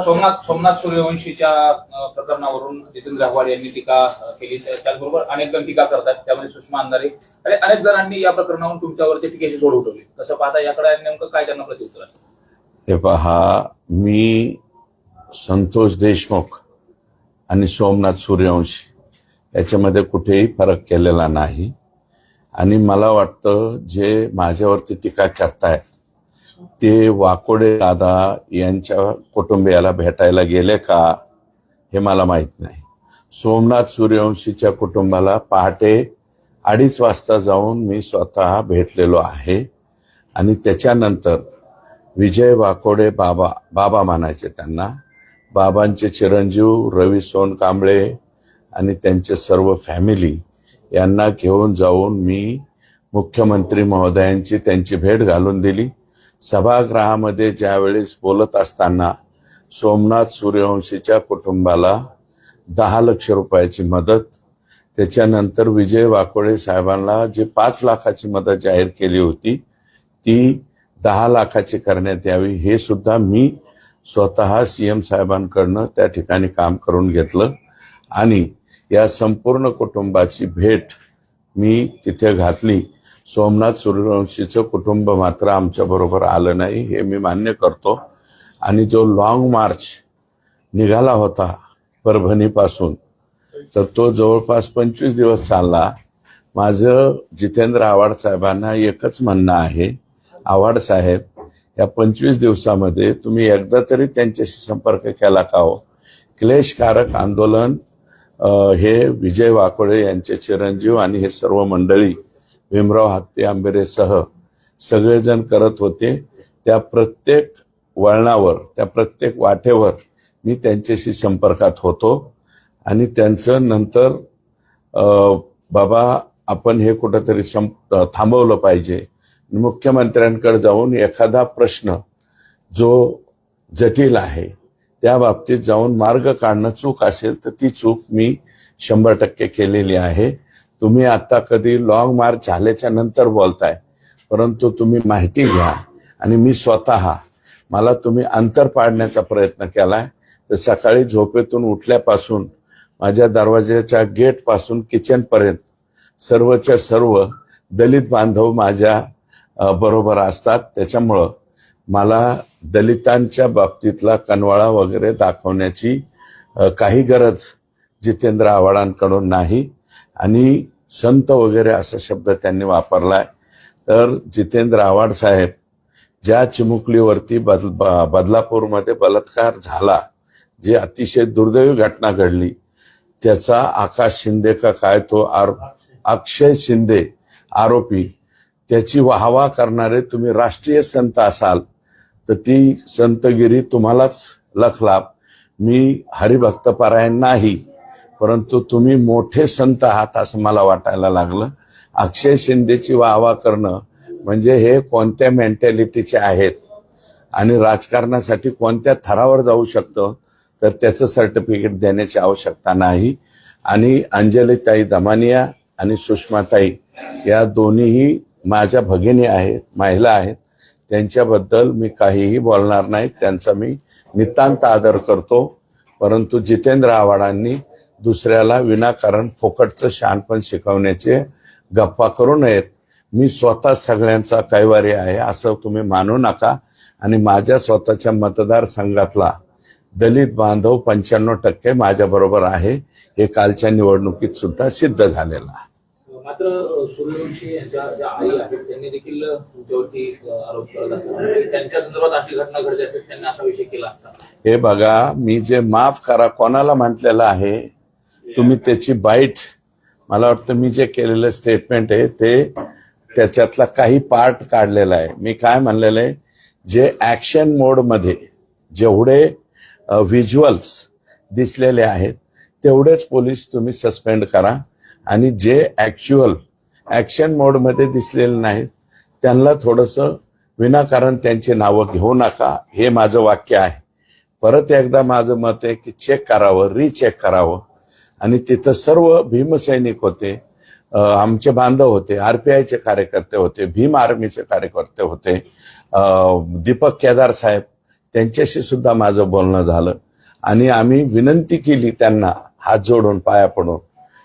सोमनाथ सूर्यवंशीच्या प्रकरणावरून जितेंद्र आव्हाड यांनी टीका केली, त्याचबरोबर अनेक जण टीका करतात, त्यामध्ये सुषमा अंधारे आणि अनेक जणांनी या प्रकरणावरून तुमच्यावरती टीकेची जोड उठवली. कसं पाहता याकडे नेमकं काय त्यांना प्रत्युत्तर आहे? हे पहा, मी संतोष देशमुख आणि सोमनाथ सूर्यवंशी याच्यामध्ये कुठेही फरक केलेला नाही. आणि मला वाटतं जे माझ्यावरती टीका करतायत ते वाकोडे दादा यांच्या कुटुंबियाला भेटायला गेले का हे मला माहित नाही. सोमनाथ सूर्यवंशीच्या कुटुंबाला पहाटे 2:30 वाजता जाऊन मी स्वतः भेटलेलो आहे. आणि त्याच्यानंतर विजय वाकोडे बाबा मानायचे त्यांना, बाबांचे चिरंजीव रवी सोनकांबळे आणि त्यांचे सर्व फॅमिली यांना घेऊन जाऊन मी मुख्यमंत्री महोदयांची त्यांची भेट घालून दिली. सभागृहामध्ये ज्यावेळेस बोलत असताना सोमनाथ सूर्यवंशीच्या कुटुंबाला 10 लाख रुपयाची मदत, त्याच्यानंतर विजय वाकोडे साहेबांना जे 5 लाखाची मदत जाहीर केली होती ती 10 लाखाची करण्यात यावी, हे सुद्धा मी स्वतः सीएम साहेबांकडनं त्या ठिकाणी काम करून घेतलं. आणि या संपूर्ण कुटुंबाची भेट मी तिथे घातली. सोमनाथ सूर्यवंशीचं कुटुंब मात्र आमच्या बरोबर आलं नाही हे मी मान्य करतो. आणि जो लॉंग मार्च निघाला होता परभणीपासून, तर तो जवळपास 25 दिवस चालला. माझं जितेंद्र आव्हाड साहेबांना एकच म्हणणं आहे, आव्हाड साहेब, या 25 दिवसामध्ये तुम्ही एकदा तरी त्यांच्याशी संपर्क केला का हो? क्लेशकारक आंदोलन हे विजय वाकोडे यांचे चिरंजीव आणि हे सर्व मंडळी भीमराव हत्ती आंबेरेसह सगळेजण करत होते. त्या प्रत्येक वळणावर, त्या प्रत्येक वाटेवर मी त्यांच्याशी संपर्कात होतो. आणि त्यांचं नंतर बाबा आपण हे कुठंतरी थांबवलं पाहिजे, मुख्यमंत्र्यांकडे जाऊन एखादा प्रश्न जो जटिल आहे त्या बाबतीत जाऊन मार्ग काढणं चूक असेल तर ती चूक मी 100% केलेली आहे. तुम्ही आता कधी लॉंग मार्च झाल्याच्या नंतर बोलताय, परंतु तुम्ही माहिती घ्या. आणि मी स्वतः, मला तुम्ही अंतर पाडण्याचा प्रयत्न केलाय. तर सकाळी झोपेतून उठल्यापासून माझ्या दरवाजाच्या गेट पासून किचन पर्यंत सर्वच्या सर्व दलित बांधव माझ्या बरोबर असतात. त्याच्यामुळं मला दलितांच्या बाबतीतला कनवाळा वगैरे दाखवण्याची काही गरज जितेंद्र आव्हाडांकडून नाही. आणि संत वगैरे असा शब्द त्यांनी वापरलाय. तर जितेंद्र आव्हाड साहेब, ज्या चिमुकलीवरती बदलापूरमध्ये बलात्कार झाला, जी अतिशय दुर्दैवी घटना घडली, त्याचा आकाश शिंदे का काय तो अक्षय शिंदे आरोपी, त्याची वाहवा करणारे तुम्ही राष्ट्रीय संत असाल तर ती संतगिरी तुम्हालाच लखलाभ. मी हरिभक्तपरायण नाही, परंतु तुम्ही मोठे संत आहात असं मला वाटायला लागलं. अक्षय शिंदेची वाहवा करणं म्हणजे हे कोणत्या मेंटॅलिटीचे आहेत आणि राजकारणासाठी कोणत्या थरावर जाऊ शकतं, तर त्याचं सर्टिफिकेट देण्याची आवश्यकता नाही. आणि अंजलीताई दमानिया आणि सुषमाताई या दोन्हीही माझ्या भगिनी आहेत, महिला आहेत. त्यांच्याबद्दल मी काहीही बोलणार नाही, त्यांचा मी नितांत आदर करतो. परंतु जितेंद्र आव्हाडांनी दुसऱ्याला विनाकारण फोकटचं शहाणपण शिकवण्याचे गप्पा करू नयेत. मी स्वतः सगळ्यांचा कैवारी आहे असं तुम्ही मानू नका. आणि माझ्या स्वतःच्या मतदारसंघातला दलित बांधव 95% माझ्या बरोबर आहे, हे कालच्या निवडणुकीत सुद्धा सिद्ध झालेलं आहे. मात्र सूर्यवंशी यांच्या ज्या आई आहेत त्यांनी देखील तुमच्यावरती आरोप करत असतात, त्यांच्या संदर्भात अशी घटना घडली असेल त्यांनी असा विषय केला असता. हे बघा, मी जे माफ करा कोणाला म्हटलेलं आहे तुम्ही त्याची बाईट, मला वाटतं मी जे केलेलं स्टेटमेंट आहे ते त्याच्यातला काही पार्ट काढलेला आहे. मी काय म्हणलेलं आहे, जे ऍक्शन मोडमध्ये जेवढे व्हिज्युअल्स दिसलेले आहेत तेवढेच पोलीस तुम्ही सस्पेंड करा. आणि जे ऍक्च्युअल ऍक्शन मोडमध्ये दिसलेले नाहीत त्यांना थोडंसं विनाकारण त्यांची नावं घेऊ नका, हे माझं वाक्य आहे. परत एकदा माझं मत आहे की चेक करावं, रिचेक करावं. आणि तिथं सर्व भीमसैनिक होते, आमचे बांधव होते, आरपीआयचे कार्यकर्ते होते, भीम आर्मीचे कार्यकर्ते होते, दीपक केदार साहेब, त्यांच्याशी सुद्धा माझं बोलणं झालं आणि आम्ही विनंती केली त्यांना हात जोडून पाया पडून.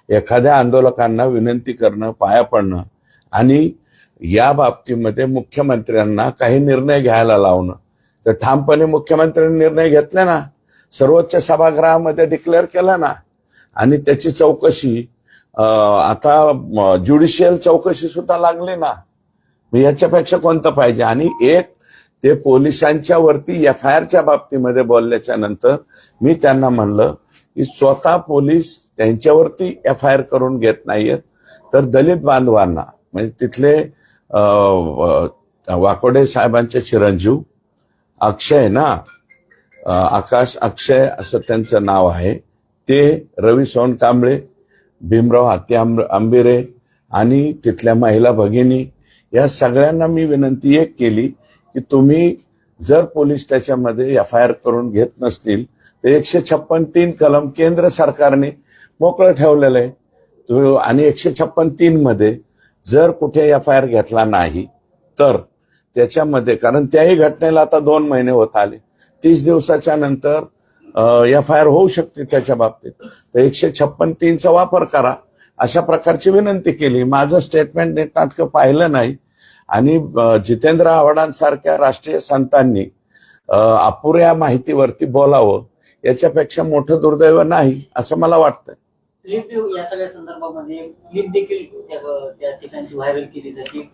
एखाद्या आंदोलकांना विनंती करणं, पाया पडणं आणि या बाबतीमध्ये मुख्यमंत्र्यांना काही निर्णय घ्यायला लावणं, तर ठामपणे मुख्यमंत्र्यांनी निर्णय घेतले ना, सर्वोच्च सभागृहामध्ये डिक्लेअर केलं ना, आणि त्याची चौकशी आता ज्युडिशियल चौकशी सुद्धा लागली ना. याच्यापेक्षा कोणतं पाहिजे? आणि एक ते पोलिसांच्या वरती FIRच्या बाबतीमध्ये बोलल्याच्या नंतर मी त्यांना म्हणलं की स्वतः पोलीस त्यांच्यावरती FIR करून घेत नाहीयेत, तर दलित बांधवांना म्हणजे तिथले वाकोडे साहेबांचे चिरंजीव अक्षय ना, आकाश अक्षय असं त्यांचं नाव आहे, ते रवी सोनकांबळे, भीमराव हत्ती आंबिरे आणि तिथल्या महिला भगिनी, या सगळ्यांना मी विनंती एक केली की तुम्ही जर पोलीस त्याच्यामध्ये FIR करून घेत नसतील तर 156(3) कलम केंद्र सरकारने मोकळं ठेवलेलं आहे, आणि 156(3) मध्ये जर कुठे FIR घेतला नाही तर त्याच्यामध्ये, कारण त्याही घटनेला आता 2 महिने होत आले, 30 दिवसाच्या नंतर FIR होऊ शकते त्याच्या बाबतीत, तर 156(3) वापर करा अशा प्रकारची विनंती केली. माझं स्टेटमेंट नीटनाटकं पाहिलं नाही आणि जितेंद्र आव्हाडांसारख्या राष्ट्रीय संतांनी अपुऱ्या माहितीवरती बोलावं याच्यापेक्षा मोठं दुर्दैव नाही असं मला वाटतं. या सगळ्या संदर्भामध्ये क्लिप देखील त्या ठिकाणची व्हायरल केली जाते.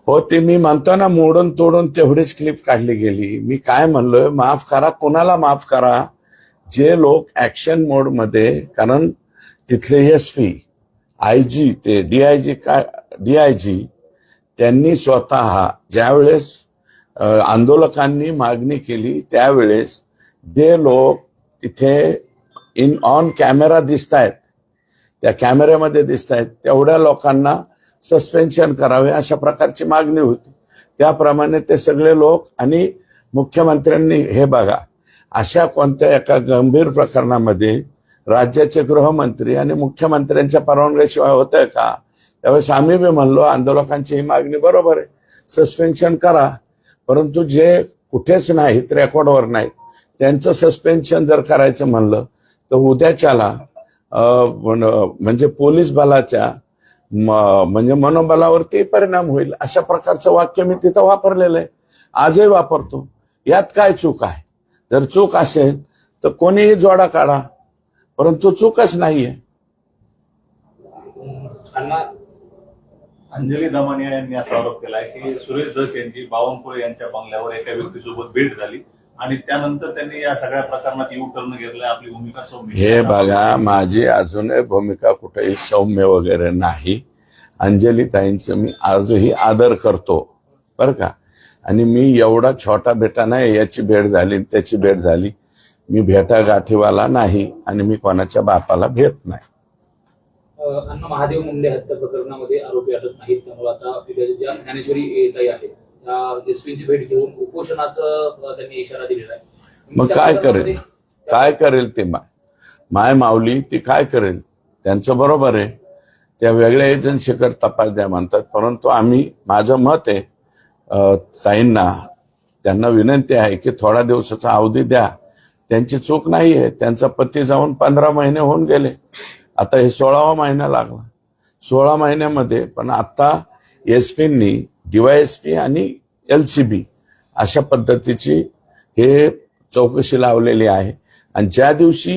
हो, ते मी म्हणतो ना, मोडून तोडून तेवढीच क्लिप काढली गेली. मी काय म्हणलोय, माफ करा, कोणाला माफ करा? जे लोक ऍक्शन मोड मध्ये, कारण तिथले SP, IG ते DIG त्यांनी स्वतः ज्यावेळेस आंदोलकांनी मागणी केली त्यावेळेस जे लोक तिथे ऑन कॅमेरा दिसतायत, त्या कॅमेऱ्यामध्ये दिसतायत, तेवढ्या लोकांना सस्पेन्शन करावे अशा प्रकारची मागणी होती. त्याप्रमाणे ते सगळे लोक, आणि मुख्यमंत्र्यांनी, हे बघा, अशा कोणत्या एका गंभीर प्रकरणामध्ये राज्याचे गृहमंत्री आणि मुख्यमंत्र्यांच्या परवानगीशिवाय होतंय का? त्यावेळेस आम्ही बी म्हणलो आंदोलकांची ही मागणी बरोबर आहे, सस्पेन्शन करा, परंतु जे कुठेच नाहीत, रेकॉर्डवर नाहीत, त्यांचं सस्पेन्शन जर करायचं म्हणलं तर उद्याच्याला म्हणजे पोलीस बलाच्या म्हणजे मनोबलावरती परिणाम होईल. अशा प्रकारचं वाक्य मी तिथं वापरलेलं आहे, आजही वापरतो. यात काय चूक आहे? जर चूक असेल तर कोणीही जोडा काढा, परंतु चूकच नाहीये. अंजली दमानिया यांनी असा आरोप केलाय की सुरेश धस यांची बावनकुळे यांच्या बंगल्यावर एका व्यक्तीसोबत भेट झाली आणि त्यानंतर त्यांनी या सगळ्या प्रकरणात U-टर्न घेतलाय, आपली भूमिका सौम्य. हे बघा, माझी अजूनही भूमिका कुठेही सौम्य वगैरे नाही. अंजली ताईंचं मी आजही आदर करतो बरं का, आणि मी एवढा छोटा बेटा नाही, याची भेट झाली त्याची भेट झाली, मी भेटा गाठीवाला नाही आणि मी कोणाच्या बापाला भेट नाही. अण्णा, महादेव मुंडे हत्या प्रकरणामध्ये आरोपी अटक नाहीत, त्यामुळे आता ज्या ज्ञानेश्वरी ताई आहेत त्या SPची भेट घेऊन उपोषणाचं त्यांनी इशारा दिलेला आहे. मग काय करेल ते माय माऊली, ती काय करेल? त्यांचं बरोबर आहे, त्या वेगळ्या एजन्सीकडे तपास द्या म्हणतात, परंतु माझं मत आहे, ताईंना त्यांना विनंती आहे की थोडा दिवसाचा अवधी द्या. त्यांची चूक नाहीये, त्यांचा पती जाऊन 15 महिने होऊन गेले, आता हे 16वा महिना लागला. 16 महिन्यामध्ये पण आता SPनी DYSP आणि LCB अशा पद्धतीची हे चौकशी लावलेली आहे. आणि ज्या दिवशी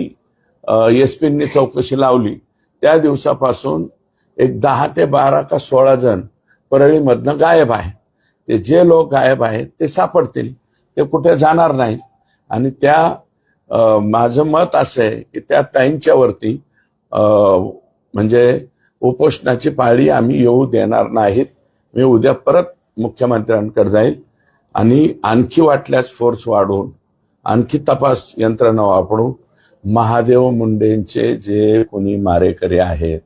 SPनी चौकशी लावली त्या दिवसापासून एक 10 ते 12 का 16 जण परळीमधनं गायब आहेत. ते जे लोक गायब आहेत ते सापडतील, ते कुठे जाणार नाहीत. आणि त्या माझं मत असं आहे की त्या ताईंच्या वरती म्हणजे उपोषणाची पाळी आम्ही येऊ देणार नाहीत. मी उद्या परत मुख्यमंत्र्यांकडे जाईल आणि आणखी वाटल्यास फोर्स वाढवून, आणखी तपास यंत्रणा वापरून महादेव मुंडेंचे जे कोणी मारेकरी आहेत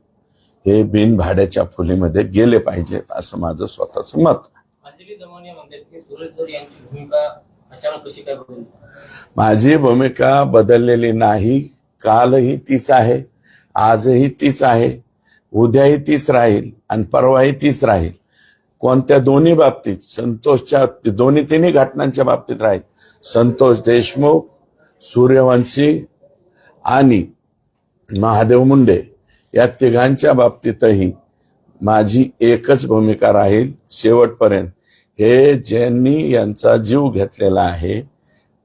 हे बिनभाड्याच्या खोलीमध्ये गेले पाहिजेत, असं माझं स्वतःचं मत. अंजली दमानिया म्हणतात की सुरेश धस यांची भूमिका अचानक कशी काय बदलली? माझी भूमिका बदललेली नाही, कालही तीच आहे, आजही तीच आहे. उद्याही तीच राहील आणि परवाही तीच राहील. कोणत्या दोन्ही बाबतीत, संतोषच्या दोन्ही तिन्ही घटनांच्या बाबतीत राहील. संतोष देशमुख, सूर्यवंशी आणि महादेव मुंडे या तिघांच्या बाबतीतही माझी एकच भूमिका राहील शेवटपर्यंत. हे ज्यांनी यांचा जीव घेतलेला आहे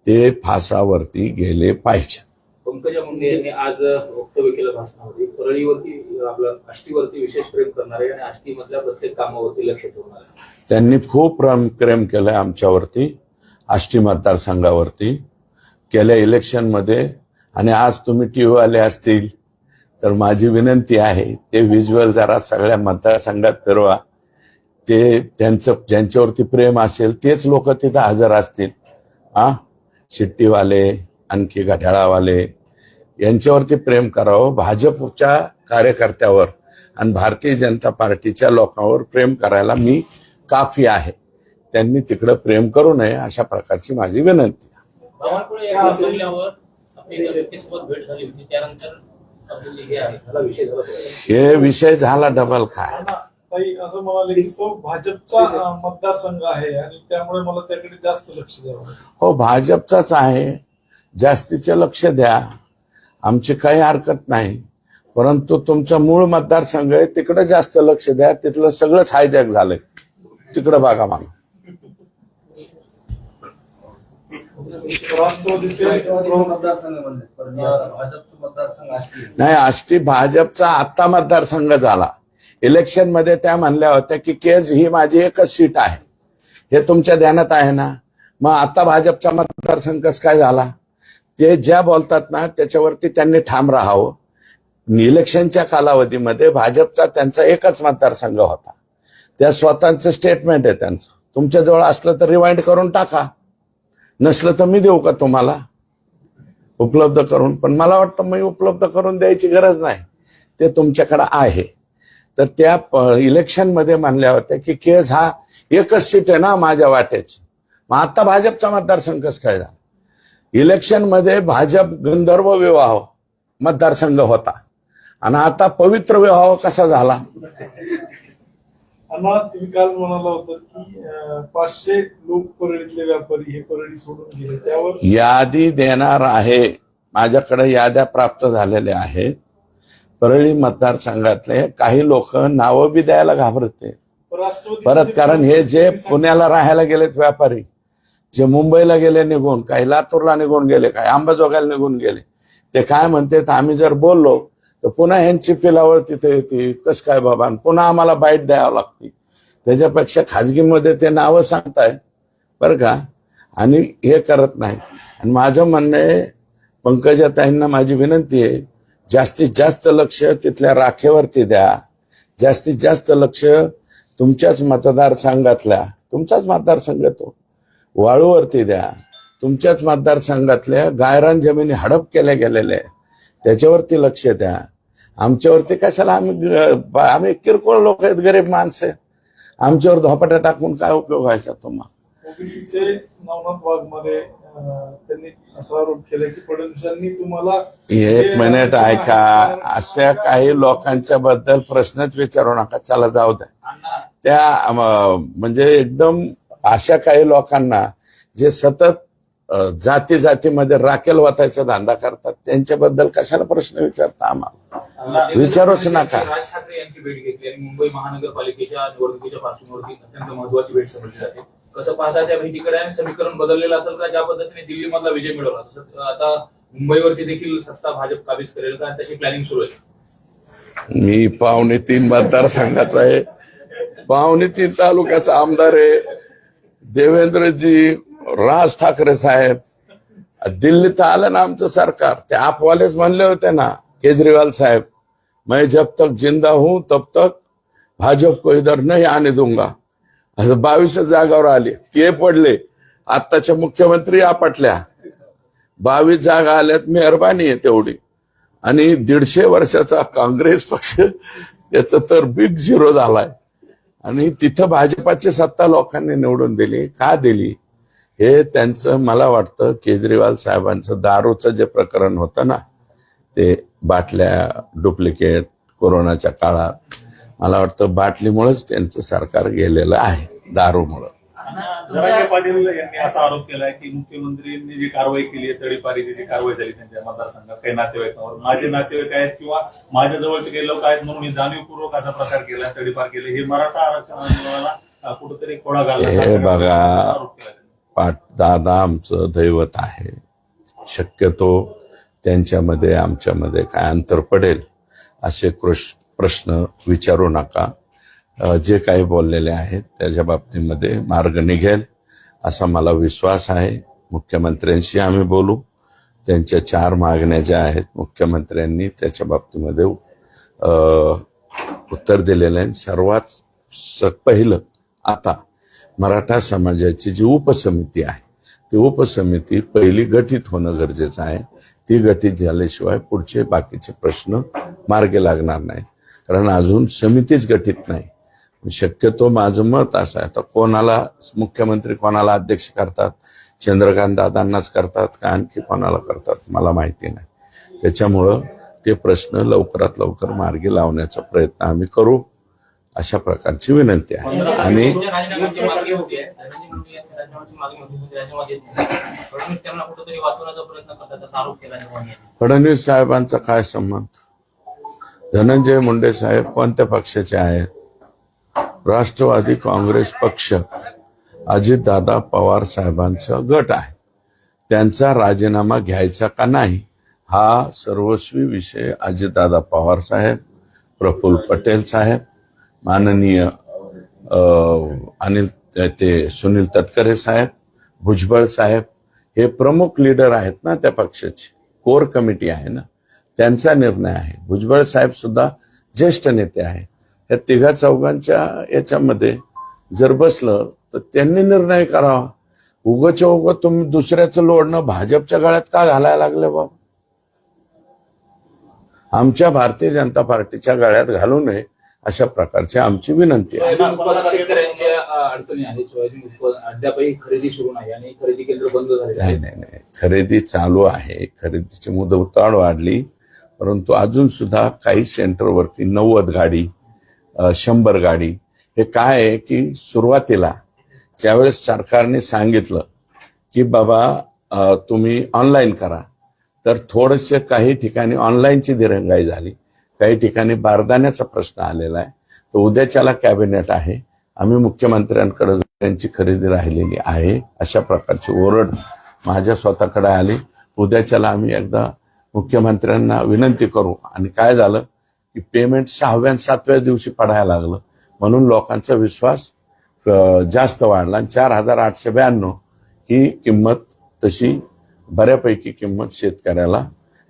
ते फासावरती गेले पाहिजे. पंकजा मुंडे यांनी आज वक्तव्य केलं भाषणामध्ये, परळीवरती आपलं आष्टीवरती विशेष प्रेम करणार आहे आणि आष्टीमधल्या प्रत्येक कामावरती लक्ष ठेवणार आहे. त्यांनी खूप प्रेम केलंय आमच्यावरती, आष्टी मतदारसंघावरती गेल्या इलेक्शनमध्ये. आणि आज तुम्ही टीव्ही वाले असतील तर माझी विनंती आहे ते व्हिज्युअल जरा सगळ्या मतदारसंघात फिरवा. ते त्यांचं ज्यांच्यावरती प्रेम असेल तेच लोक तिथं हजर असतील. शिट्टीवाले, आणखी घड्याळावाले यांच्यावरती प्रेम करावं. भाजपच्या कार्यकर्त्यावर आणि भारतीय जनता पार्टीच्या लोकांवर प्रेम करायला मी काफी आहे. त्यांनी तिकडं प्रेम करू नये अशा प्रकारची माझी विनंती. बावनकुळे यांच्या बोलल्यावर आपली एका व्यक्तीसोबत भेट झाली होती, त्यानंतर आपली हे आहे मला विषय झाला हे विषय झाला डबल काय. ताई असं म्हणाले की तो भाजपचा मतदारसंघ आहे आणि त्यामुळे मला त्याकडे जास्त लक्ष द्यावं. हो, भाजपचाच आहे, जास्तीचे लक्ष द्या, आमची काही हरकत नाही. परंतु तुमचा मूळ मतदारसंघ आहे तिकडे जास्त लक्ष द्या. तिथलं सगळंच हायजॅक झालंय, तिकडे बघा मला. राष्ट्रवादीचे मतदारसंघ म्हणले, भाजपचा मतदारसंघ आष्टी. नाही, आष्टी भाजपचा आत्ता मतदारसंघ झाला. इलेक्शन मध्ये त्या म्हणल्या होत्या की केज ही माझी एकच सीट आहे, हे तुमच्या ध्यानात आहे ना. मग आता भाजपचा मतदारसंघ कसं काय झाला? ते ज्या बोलतात ना त्याच्यावरती त्यांनी ठाम राहावं. इलेक्शनच्या कालावधीमध्ये भाजपचा त्यांचा एकच मतदारसंघ होता. त्या स्वतःचं स्टेटमेंट आहे त्यांचं. तुमच्याजवळ असलं तर रिवाइंड करून टाका, नसलं तर मी देऊ का तुम्हाला उपलब्ध करून. पण मला वाटतं मी उपलब्ध करून द्यायची गरज नाही, ते तुमच्याकडे आहे. तर त्या इलेक्शनमध्ये म्हणल्या होत्या की केज हा एकच सीट आहे ना माझ्या वाट्याची. मग आता भाजपचा मतदारसंघ कसं काय झाला? इलेक्शनमध्ये भाजप गंधर्व विवाह मतदारसंघ होता आणि आता पवित्र विवाह कसा झाला? अण्णा, तुम्ही काल म्हणाला होता की 500 लोक परळीतले व्यापारी हे परळी सोडून गेले, त्यावर यादी देणार आहे. माझ्याकडे याद्या प्राप्त झालेल्या आहेत. परळी मतदारसंघातले काही लोक नावं बी द्यायला घाबरते परत. कारण हे जे पुण्याला राहायला गेलेत व्यापारी, जे मुंबईला गेले निघून, काही लातूरला निघून गेले, काही अंबाजोगाईला निघून गेले, ते काय म्हणते आम्ही जर बोललो तर पुन्हा ह्यांची पिलावळ तिथे येते. कसं काय बाबा, पुन्हा आम्हाला बाईट द्यावं लागते. त्याच्यापेक्षा खाजगीमध्ये ते नावं सांगताय बरं का, आणि हे करत नाही. आणि माझं म्हणणं आहे, पंकजाताईंना माझी विनंती आहे, जास्तीत जास्त लक्ष तिथल्या राखेवरती द्या. जास्तीत जास्त लक्ष तुमच्याच मतदारसंघातल्या, तुमचाच मतदारसंघ तो, वाळूवरती द्या. तुमच्याच मतदारसंघातल्या गायरान जमिनी हडप केल्या गेलेल्या त्याच्यावरती लक्ष द्या. आमच्यावरती कशाला? आम्ही किरकोळ लोक आहेत, गरीब माणसं. आमच्यावर धोपाट्या टाकून काय उपयोग व्हायचा तुम्हाला? ओबीसीचे नवनाथ वाघमारे त्यांनी असा आरोप केला की फडणवीसांनी तुम्हाला एक मिनिट ऐका, अशा काही लोकांच्या बद्दल प्रश्नच विचारू नका. चला जाऊ द्या. त्या म्हणजे एकदम अशा काही लोकांना जे सतत जाती जातीमध्ये राखेल वाटायचा धंदा करतात, त्यांच्याबद्दल कशाला प्रश्न विचारता? आम्हाला विचारूच नका. राज ठाकरे यांची भेट घेतली आणि मुंबई महानगरपालिकेच्या निवडणुकीच्या पार्श्वभूमीवरती अत्यंत महत्वाची भेट समजली जाते. कसं पाहता त्या भेटीकडे? आणि समीकरण बदललेलं असेल का? ज्या पद्धतीने दिल्लीमधला विजय मिळवला तसं आता मुंबईवरती देखील सत्ता भाजप काबीज करेल का? त्याची प्लॅनिंग सुरू आहे. मी 2.25 मतदारसंघाचा आहे, 2.25 तालुक्याचा आमदार आहे. देवेंद्रजी, राज ठाकरे साहेब, दिल्लीत आलं ना आमचं सरकार. ते आपवालेच म्हणले होते ना केजरीवाल साहेब, मैं जब तक जिंदा हूं तब तक भाजप को इधर नहीं आने दूंगा. असं 22 जागावर आले, ते पडले. आत्ताच्या मुख्यमंत्री आपटल्या. 22 जागा आल्यात, मेहरबानी आहे तेवढी. आणि 150 वर्षाचा काँग्रेस पक्ष त्याचा तर बिग झिरो झालाय. आणि तिथं भाजपाची सत्ता लोकांनी निवडून दिली. का दिली? हे त्यांचं, मला वाटतं केजरीवाल साहेबांचं दारूचं जे प्रकरण होतं ना, ते बाटल्या डुप्लिकेट, कोरोनाच्या काळात मला वाटतं बाटलीमुळेच त्यांचं सरकार गेलेलं आहे, दारूमुळं. जरांगे पाटील यांनी असा आरोप केलाय की मुख्यमंत्र्यांनी जी कारवाई केली आहे, तडीपारीची जी कारवाई झाली त्यांच्या मतदारसंघात काही नातेवाईकांवर, माझे नातेवाईक आहेत किंवा माझ्या जवळचे काही लोक आहेत म्हणून मी जाणीवपूर्वक असा प्रकार केला, तडीपार केले, हे मराठा आरक्षण आंदोलनाला कुठेतरी खोडा घालला, हे बघा, आरोप केला. दादा आमचं दैवत आहे. शक्यतो त्यांच्यामध्ये आमच्यामध्ये काय अंतर पडेल असे प्रश्न विचारू नका. जे काही बोललेले आहेत त्याच्या बाबतीमध्ये मार्ग निघेल असा मला विश्वास आहे. मुख्यमंत्र्यांशी आम्ही बोलू. त्यांच्या 4 मागण्या ज्या आहेत मुख्यमंत्र्यांनी त्याच्या बाबतीमध्ये उत्तर दिलेलं आहे. सर्वात पहिलं आता मराठा समाजाची जी उपसमिती आहे ती उपसमिती पहिली गठीत होणं गरजेचं आहे. ती गठीत झाल्याशिवाय पुढचे बाकीचे प्रश्न मार्गी लागणार नाही, कारण अजून समितीच गठीत नाही. शक्यतो माझं मत असं आहे, आता कोणाला मुख्यमंत्री कोणाला अध्यक्ष करतात, चंद्रकांत दादांनाच करतात का आणखी कोणाला करतात मला माहिती नाही. त्याच्यामुळं ते प्रश्न लवकरात लवकर मार्गी लावण्याचा प्रयत्न आम्ही करू अशा प्रकारची विनंती आहे. आणि फडणवीस साहेबांचा काय संबंध? धनंजय मुंडे साहेब कोणत्या पक्षाचे आहेत? राष्ट्रवादी काँग्रेस पक्ष अजितदादा पवार साहेबांचा गट आहे. त्यांचा राजीनामा घ्यायचा का नाही हा सर्वस्वी विषय अजितदादा पवार साहेब, प्रफुल्ल पटेल साहेब, माननीय सुनील तटकरे साहेब, भुजबळ साहेब हे प्रमुख लीडर आहेत ना त्या पक्षाची, कोर कमिटी आहे ना, त्यांचा निर्णय आहे. भुजबळ साहेब सुद्धा ज्येष्ठ नेते आहेत. या 3-4 याच्यामध्ये जर बसलं तर त्यांनी निर्णय करावा. उगच्या उगं तुम्ही दुसऱ्याचं लोडणं भाजपच्या गळ्यात का घालायला लागले बाबा? आमच्या भारतीय जनता पार्टीच्या गळ्यात घालू नये अशा प्रकारची आमची विनंती आहे. शेतकऱ्यांच्या अडचणी आहेत. सोयाबीन उत्पादन अद्यापही खरेदी सुरू नाही आणि खरेदी केंद्र बंद झाले. नाही, खरेदी चालू आहे. खरेदीची मुदतवाढ वाढली, परंतु अजून सुद्धा काही सेंटरवरती 90 गाडी 100 गाडी. हे काय आहे की सुरुवातीला ज्यावेळेस सरकारने सांगितलं की बाबा तुम्ही ऑनलाईन करा, तर थोडंसं काही ठिकाणी ऑनलाईनची दिरंगाई झाली, काही ठिकाणी बारदाण्याचा प्रश्न आलेला आहे. तर उद्याच्याला कॅबिनेट आहे. आम्ही मुख्यमंत्र्यांकडे त्यांची खरेदी राहिलेली आहे अशा प्रकारची ओरड माझ्या स्वतःकडे आली. उद्याच्याला आम्ही एकदा मुख्यमंत्र्यांना विनंती करू. आणि काय झालं की पेमेंट 6व्या 7व्या दिवशी पडायला लागलं, म्हणून लोकांचा विश्वास जास्त वाढला. 4,892 ही किंमत तशी बऱ्यापैकी किंमत शेतकऱ्याला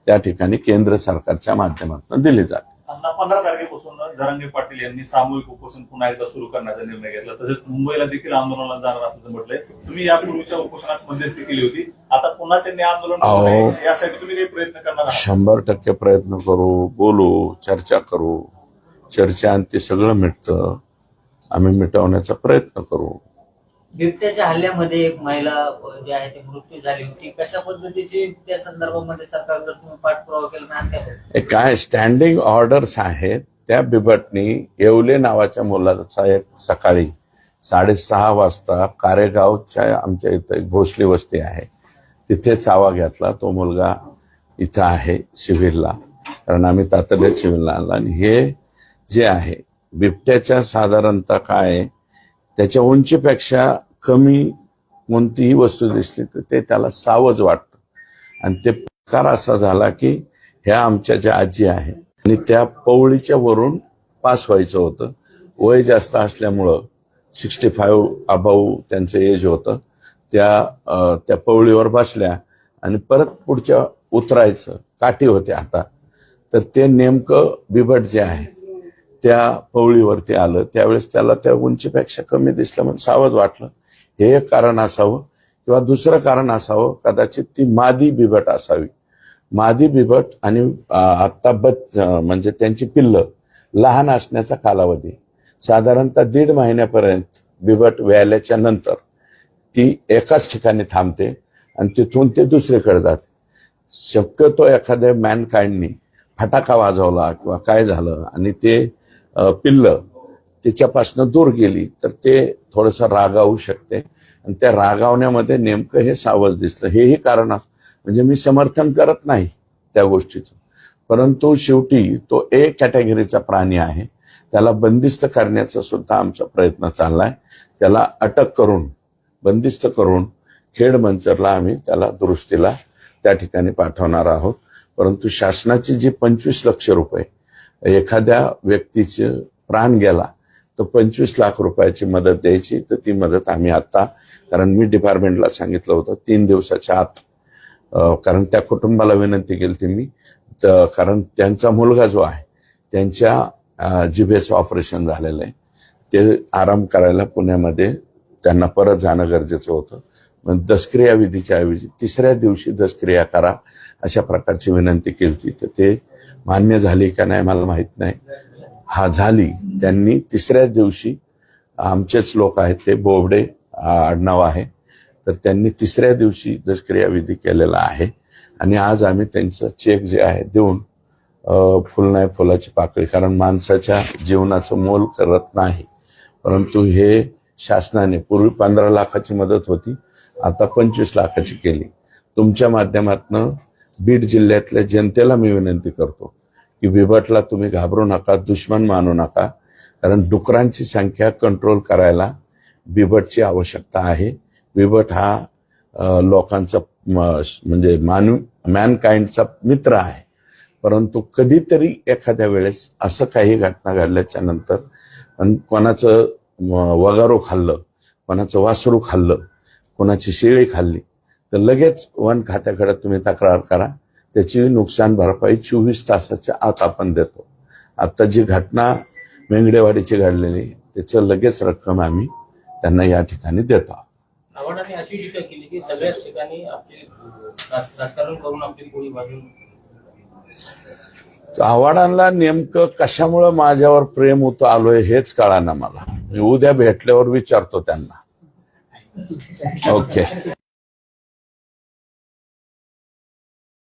त्या ठिकाणी केंद्र सरकारच्या माध्यमातून दिली जाते. 15 तारखेपासून जरांगे पाटील यांनी सामूहिक उपोषण पुन्हा एकदा सुरू करण्याचा निर्णय घेतला. तसेच मुंबईला देखील आंदोलनाला जाणार असल्याचं म्हटलंय. तुम्ही यापूर्वीच्या उपोषणात मध्यस्थी केली होती, आता पुन्हा त्यांनी आंदोलन करू नये यासाठी तुम्ही काही प्रयत्न करणार आहात? 100% प्रयत्न करू, बोलू, चर्चा करू. चर्चेअंती सगळं मिटतं, आम्ही मिटवण्याचा प्रयत्न करू. बिबट्याच्या हल्ल्यामध्ये एक महिला जी आहे ती मृत्यू झाली होती. कशा पद्धतीची त्या संदर्भामध्ये सरकारकडे तुम्ही पाठपुरावा केला नाही? काय स्टँडिंग ऑर्डर्स आहेत. त्या बिबटनी येवले नावाच्या मुलाचा एक सकाळी 6:30 वाजता कारेगावच्या आमच्या इथं एक भोसले वस्ती आहे तिथे चावा घेतला. तो मुलगा इथं आहे सिव्हिलला, कारण आम्ही तातडीत सिव्हिलला आणला. आणि हे जे आहे बिबट्याच्या साधारणतः काय त्याच्या उंचीपेक्षा कमी कोणतीही वस्तू दिसली तर ते त्याला सावज वाटतं. आणि ते प्रकार असा झाला की ह्या आमच्या ज्या आजी आहेत आणि त्या पवळीच्या वरून पास व्हायचं होतं. वय जास्त असल्यामुळं 65 अबाऊ त्यांचं एज होतं. त्या पवळीवर बसल्या आणि परत पुढच्या उतरायचं, काठी होत्या हातात. तर ते नेमकं बिबट जे आहे त्या पवळीवरती आलं. त्यावेळेस त्याला त्या उंचीपेक्षा कमी दिसलं म्हणून सावध वाटलं. हे एक कारण असावं किंवा दुसरं कारण असावं, कदाचित ती मादी बिबट असावी. मादी बिबट आणि आता म्हणजे त्यांची पिल्लं लहान असण्याचा कालावधी साधारणतः 1.5 महिन्यापर्यंत बिबट व्याल्याच्या नंतर ती एकाच ठिकाणी थांबते आणि तिथून ते दुसरीकडे जाते. शक्यतो एखाद्या मॅनकाइंडनी फटाका वाजवला किंवा काय झालं आणि ते पिल्लं त्याच्यापासून दूर गेली तर ते थोडंसं रागावू शकते आणि त्या रागावण्यामध्ये नेमकं हे सावज दिसलं. हेही कारण म्हणजे मी समर्थन करत नाही त्या गोष्टीचं, परंतु शेवटी तो ए कॅटेगरीचा प्राणी आहे. त्याला बंदिस्त करण्याचा सुद्धा आमचा प्रयत्न चाललाय. त्याला अटक करून बंदिस्त करून खेड मंचरला आम्ही त्याला दुरुस्तीला त्या ठिकाणी पाठवणार आहोत. परंतु शासनाची जी 25 लक्ष रुपये एखाद्या व्यक्तीचे प्राण गेला तर 25 लाख रुपयाची मदत द्यायची, तर ती मदत आम्ही आता, कारण मी डिपार्टमेंटला सांगितलं होतं 3 दिवसाच्या आत, कारण त्या कुटुंबाला विनंती केली ती मी, कारण त्यांचा मुलगा जो आहे त्यांच्या जिभेचं ऑपरेशन झालेलं आहे, ते आराम करायला पुण्यामध्ये त्यांना परत जाणं गरजेचं होतं. मग दशक्रिया विधीच्या ऐवजी 3ऱ्या दिवशी दशक्रिया करा अशा प्रकारची विनंती केली. तर ते मान्य झाली का नाही मला माहित नाही. हा झाली. त्यांनी 3ऱ्या दिवशी, आमचेच लोक आहेत ते, बोबडे आडनाव आहे, तर त्यांनी 3ऱ्या दिवशी दशक्रिया विधी केलेला आहे. आणि आज आम्ही त्यांचं चेक जे आहे देऊन फुल नाही फुलाची पाकळी, कारण माणसाच्या जीवनाचं मोल करत नाही. परंतु हे शासनाने पूर्वी 15 लाखाची मदत होती, आता 25 लाखाची केली. तुमच्या माध्यमातून बीड जिल्ह्यातल्या जनतेला मी विनंती करतो की बिबटला तुम्ही घाबरू नका, दुश्मन मानू नका, कारण डुकरांची संख्या कंट्रोल करायला बिबटची आवश्यकता आहे. बिबट हा लोकांचा म्हणजे मॅनकाइंडचा मित्र आहे. परंतु कधीतरी एखाद्या वेळेस असं काही घटना घडल्याच्या नंतर कोणाचं वगारू खाल्लं, कोणाचं वासरू खाल्लं, कोणाची शेळी खाल्ली, तर लगेच वन खात्याकडे तुम्ही तक्रार करा. त्याची नुकसान भरपाई 24 तासाच्या आत आपण देतो. आता जी घटना मेंगडेवाडीची घडलेली त्याचं लगेच रक्कम आम्ही त्यांना या ठिकाणी देतो. आव्हाडांनी अशी टीका केली की सगळ्याच ठिकाणी आपली राजकारण करून आपली पोळी भाजून. आव्हाडांना नेमकं कशामुळे माझ्यावर प्रेम होतं आलोय हेच कळाना मला. मी उद्या भेटल्यावर विचारतो त्यांना. ओके.